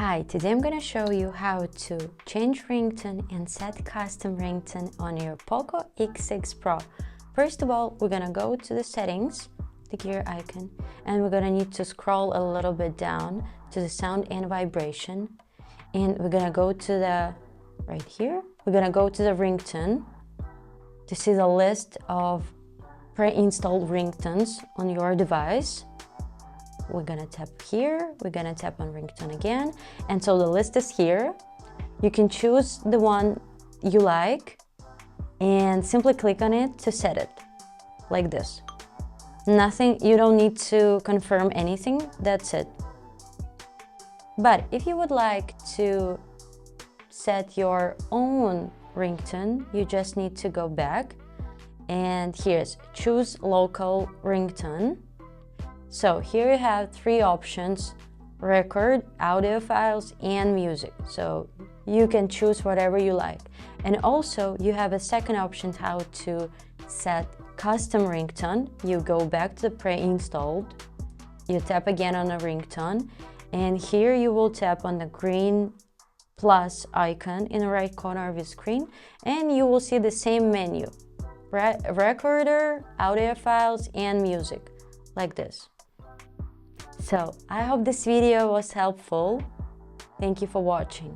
Hi, today I'm gonna show you how to change ringtone and set custom ringtone on your POCO X6 Pro. First of all, we're gonna go to the settings, the gear icon, and we're gonna need to scroll a little bit down to the sound and vibration. And we're gonna go to the, right here, we're gonna go to the ringtone to see the list of pre-installed ringtones on your device. We're gonna tap here, we're gonna tap on ringtone again, and so the list is here. You can choose the one you like and simply click on it to set it, like this. Nothing, you don't need to confirm anything, that's it. But if you would like to set your own ringtone, you just need to go back, and here's choose local ringtone. So here you have three options: record, audio files, and music. So you can choose whatever you like. And also you have a second option how to set custom ringtone. You go back to the pre-installed, you tap again on the ringtone, and here you will tap on the green plus icon in the right corner of your screen, and you will see the same menu: recorder, audio files, and music, like this. So I hope this video was helpful. Thank you for watching.